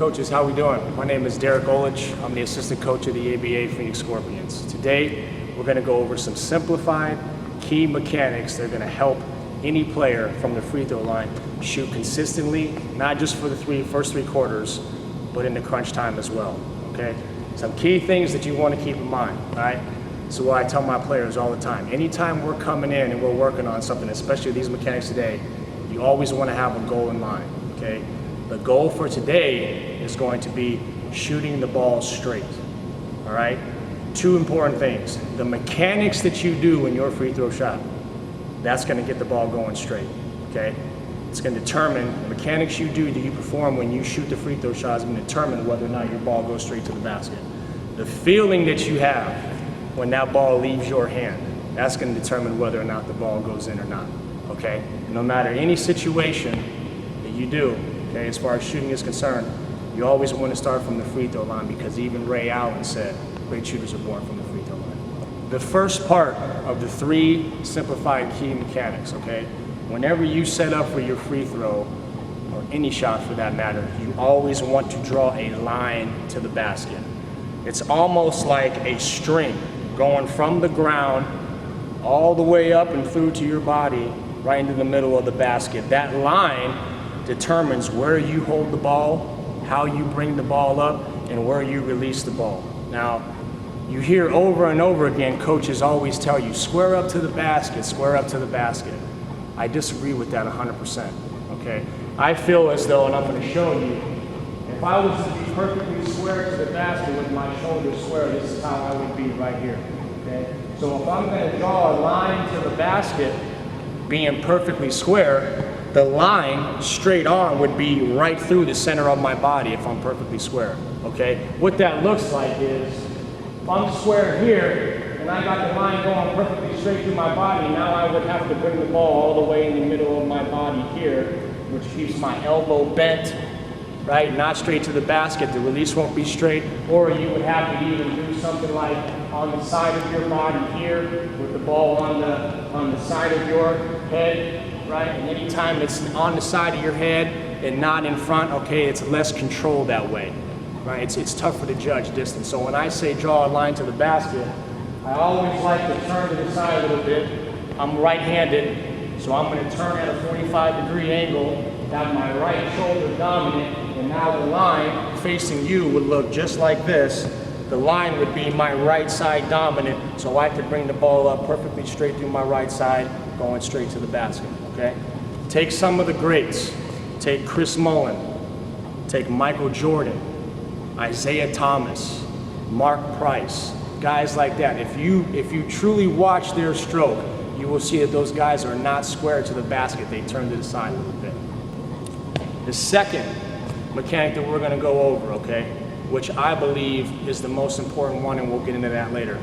Coaches, how we doing? My name is Olich. I'm the assistant coach of the ABA Phoenix Scorpions. Today, we're going to go over some simplified key mechanics that are going to help any player from the free throw line shoot consistently, not just for the first three quarters, but in the crunch time as well, okay? Some key things that you want to keep in mind, all right? So what I tell my players all the time, anytime we're coming in and we're working on something, especially these mechanics today, you always want to have a goal in mind, okay? The goal for today is going to be shooting the ball straight, all right? Two important things. The mechanics that you do in your free throw shot, that's going to get the ball going straight, okay? It's going to determine the mechanics you do, you perform when you shoot the free throw shot is going to determine whether or not your ball goes straight to the basket. The feeling that you have when that ball leaves your hand, that's going to determine whether or not the ball goes in or not, okay? No matter any situation that you do, okay, as far as shooting is concerned, you always want to start from the free throw line because even Ray Allen said, great shooters are born from the free throw line. The first part of the three simplified key mechanics, okay? Whenever you set up for your free throw, or any shot for that matter, you always want to draw a line to the basket. It's almost like a string going from the ground all the way up and through to your body, right into the middle of the basket. That line determines where you hold the ball, how you bring the ball up, and where you release the ball. Now, you hear over and over again, coaches always tell you, square up to the basket, square up to the basket. I disagree with that 100%, okay? I feel as though, and I'm gonna show you, if I was to be perfectly square to the basket with my shoulders square, this is how I would be right here, okay? So if I'm gonna draw a line to the basket, being perfectly square, the line straight on would be right through the center of my body if I'm perfectly square, okay? What that looks like is, if I'm square here, and I got the line going perfectly straight through my body, now I would have to bring the ball all the way in the middle of my body here, which keeps my elbow bent, right? Not straight to the basket, the release won't be straight, or you would have to even do something like on the side of your body here, with the ball on the side of your head, right? And anytime it's on the side of your head and not in front, okay, it's less control that way, right? It's tougher to judge distance. So when I say draw a line to the basket, I always like to turn to the side a little bit. I'm right-handed, so I'm going to turn at a 45-degree angle, have my right shoulder dominant, and now the line facing you would look just like this. The line would be my right side dominant, so I could bring the ball up perfectly straight through my right side, going straight to the basket, okay? Take some of the greats. Take Chris Mullin, take Michael Jordan, Isaiah Thomas, Mark Price, guys like that. If you truly watch their stroke, you will see that those guys are not square to the basket. They turn to the side a little bit. The second mechanic that we're going to go over, okay, which I believe is the most important one, and we'll get into that later.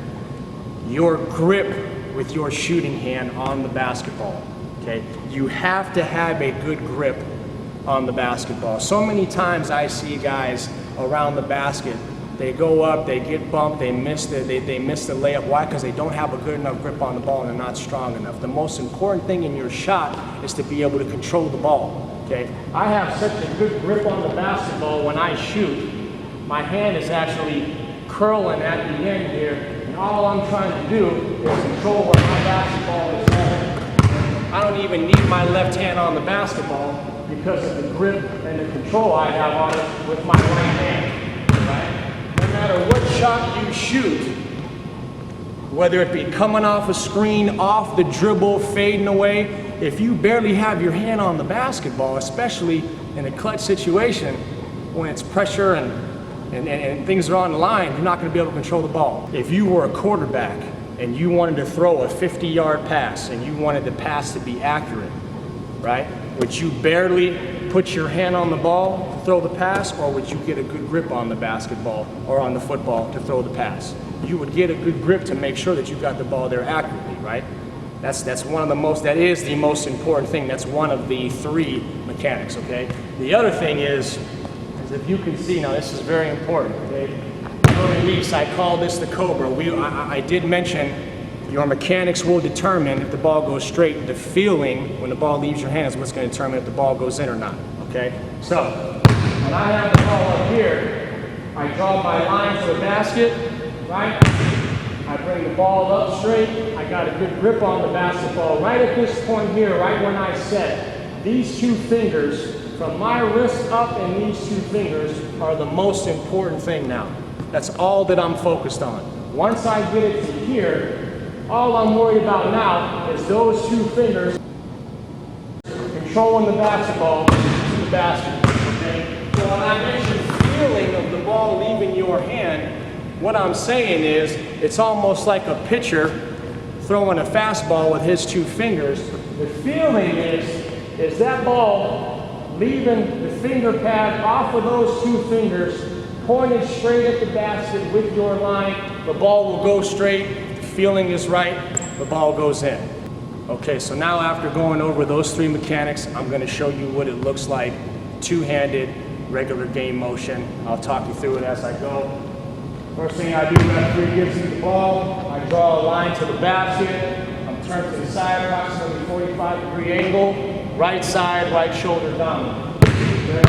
Your grip with your shooting hand on the basketball, okay? You have to have a good grip on the basketball. So many times I see guys around the basket, they go up, they get bumped, they miss the layup. Why? Because they don't have a good enough grip on the ball and they're not strong enough. The most important thing in your shot is to be able to control the ball, okay? I have such a good grip on the basketball when I shoot. My hand is actually curling at the end here, and all I'm trying to do is control where my basketball is going. I don't even need my left hand on the basketball because of the grip and the control I have on it with my right hand, right? No matter what shot you shoot, whether it be coming off a screen, off the dribble, fading away, if you barely have your hand on the basketball, especially in a clutch situation when it's pressure and things are on the line, you're not going to be able to control the ball. If you were a quarterback and you wanted to throw a 50-yard pass and you wanted the pass to be accurate, right? Would you barely put your hand on the ball to throw the pass, or would you get a good grip on the basketball or on the football to throw the pass? You would get a good grip to make sure that you got the ball there accurately, right? That is the most important thing. That's one of the three mechanics, okay? The other thing is if you can see, now this is very important, okay? Release, I call this the Cobra. I did mention your mechanics will determine if the ball goes straight. The feeling when the ball leaves your hand is what's going to determine if the ball goes in or not, okay? So, when I have the ball up here, draw my line to the basket, right? I bring the ball up straight. I got a good grip on the basketball. Right at this point here, right when I set, these two fingers, from my wrist up and these two fingers are the most important thing now. That's all that I'm focused on. Once I get it to here, all I'm worried about now is those two fingers controlling the basketball to the basket. Okay? So when I mention feeling of the ball leaving your hand, what I'm saying is it's almost like a pitcher throwing a fastball with his two fingers. The feeling is that ball leaving the finger pad off of those two fingers, pointed straight at the basket with your line. The ball will go straight. The feeling is right. The ball goes in. Okay, so now after going over those three mechanics, I'm going to show you what it looks like two-handed, regular game motion. I'll talk you through it as I go. First thing I do, referee gives me the ball. I draw a line to the basket. I'm turned to the side, approximately 45-degree angle. Right side, right shoulder down. Okay.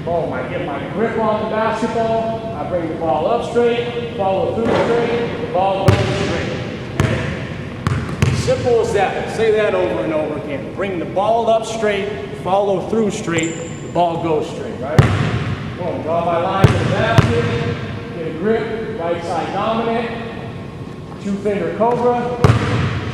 Boom, I get my grip on the basketball. I bring the ball up straight, follow through straight, the ball goes straight. Okay. Simple as that. Say that over and over again. Bring the ball up straight, follow through straight, the ball goes straight, right? Boom, draw my line to the basket, get a grip, right side dominant, two-finger cobra,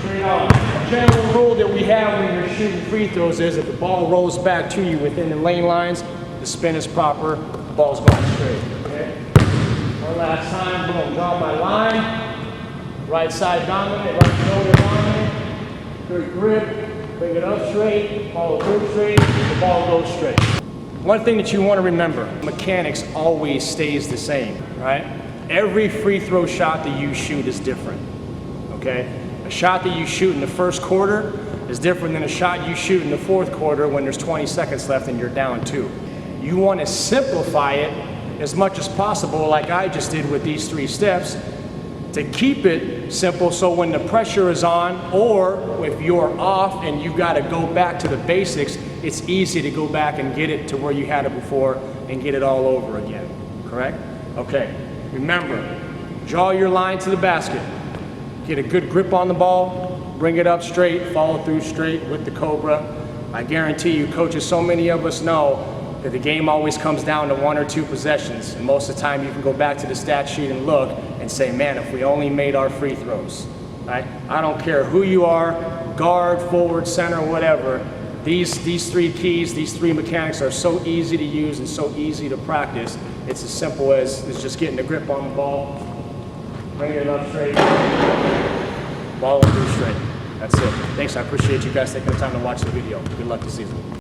straight on. A general rule that we have when you're shooting free throws is if the ball rolls back to you within the lane lines, the spin is proper, the ball's going straight. Okay? One last time, boom, draw my line, right side dominant, right shoulder dominant, good grip, bring it up straight, follow through straight, the ball goes straight. One thing that you want to remember, mechanics always stays the same, right? Every free throw shot that you shoot is different, okay? A shot that you shoot in the first quarter is different than a shot you shoot in the fourth quarter when there's 20 seconds left and you're down 2. You want to simplify it as much as possible, like I just did with these 3 steps, to keep it simple so when the pressure is on, or if you're off and you've got to go back to the basics, it's easy to go back and get it to where you had it before and get it all over again, correct? Okay, remember, draw your line to the basket. Get a good grip on the ball, bring it up straight, follow through straight with the cobra. I guarantee you, coaches, so many of us know that the game always comes down to 1 or 2 possessions. And most of the time you can go back to the stat sheet and look and say, man, if we only made our free throws, right? I don't care who you are, guard, forward, center, whatever. These 3 keys, these 3 mechanics are so easy to use and so easy to practice. It's as simple as just getting a grip on the ball, bring it up straight, ball through straight. That's it. Thanks, I appreciate you guys taking the time to watch the video. Good luck this season.